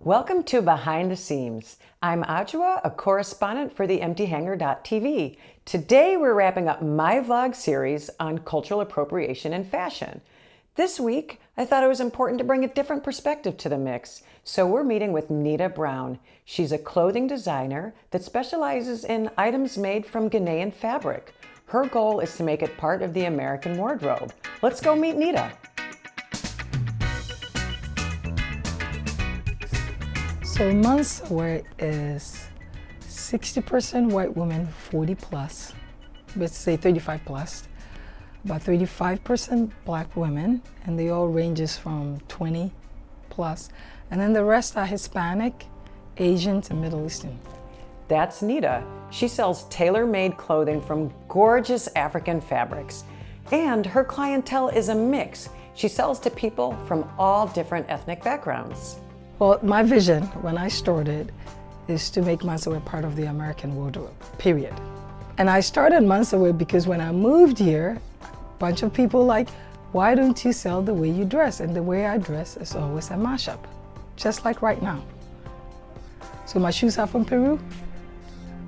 Welcome to Behind the Seams. I'm Adjuah, a correspondent for the EmptyHanger.tv. Today we're wrapping up my vlog series on cultural appropriation in fashion. This week, I thought it was important to bring a different perspective to the mix, so we're meeting with Nita Brown. She's a clothing designer that specializes in items made from Ghanaian fabric. Her goal is to make it part of the American wardrobe. Let's go meet Nita. So menswear is 60% white women, 40 plus, let's say 35 plus, about 35% black women, and they all ranges from 20 plus, and then the rest are Hispanic, Asians, and Middle Eastern. That's Nita. She sells tailor-made clothing from gorgeous African fabrics, and her clientele is a mix. She sells to people from all different ethnic backgrounds. Well, my vision when I started is to make menswear part of the American wardrobe, period. And I started menswear because when I moved here, a bunch of people like, why don't you sell the way you dress? And the way I dress is always a mashup, just like right now. So my shoes are from Peru,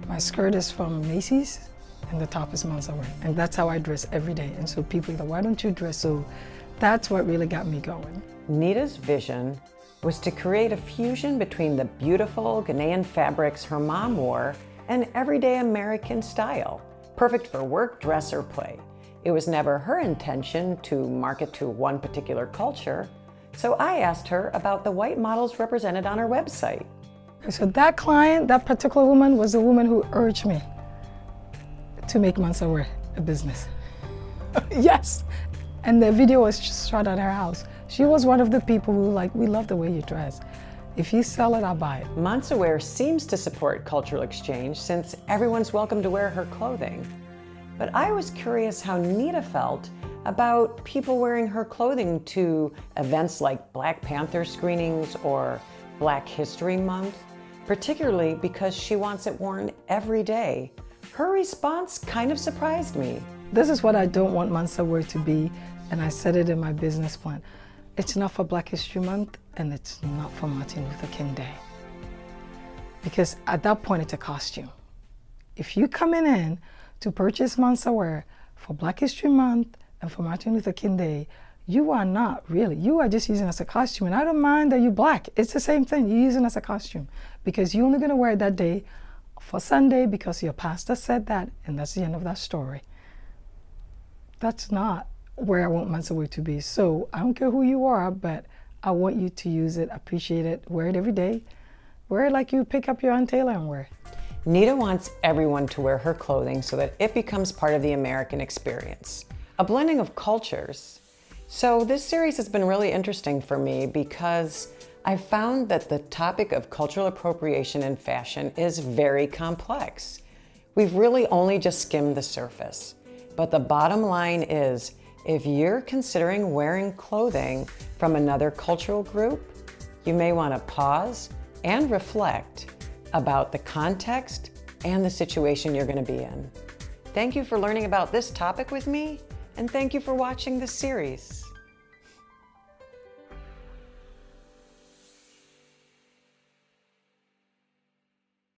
my skirt is from Macy's, and the top is menswear. And that's how I dress every day. And so people are like, why don't you dress? So that's what really got me going. Nita's vision was to create a fusion between the beautiful Ghanaian fabrics her mom wore and everyday American style, perfect for work, dress, or play. It was never her intention to market to one particular culture, so I asked her about the white models represented on her website. So that client, that particular woman, was the woman who urged me to make menswear a business. Yes, and the video was shot at her house. She was one of the people who we love the way you dress. If you sell it, I'll buy it. Menswear seems to support cultural exchange since everyone's welcome to wear her clothing. But I was curious how Nita felt about people wearing her clothing to events like Black Panther screenings or Black History Month, particularly because she wants it worn every day. Her response kind of surprised me. This is what I don't want menswear to be, and I said it in my business plan. It's not for Black History Month, and it's not for Martin Luther King Day. Because at that point, it's a costume. If you're coming in to purchase menswear for Black History Month and for Martin Luther King Day, you are not really, you are just using it as a costume. And I don't mind that you're Black. It's the same thing, you're using it as a costume. Because you're only gonna wear it that day for Sunday because your pastor said that, and that's the end of that story. That's not where I want menswear to be. So I don't care who you are, but I want you to use it, appreciate it, wear it every day. Wear it like you pick up your own tailor and wear it. Nita wants everyone to wear her clothing so that it becomes part of the American experience, a blending of cultures. So this series has been really interesting for me because I found that the topic of cultural appropriation in fashion is very complex. We've really only just skimmed the surface. But the bottom line is, if you're considering wearing clothing from another cultural group, you may want to pause and reflect about the context and the situation you're going to be in. Thank you for learning about this topic with me, and thank you for watching this series.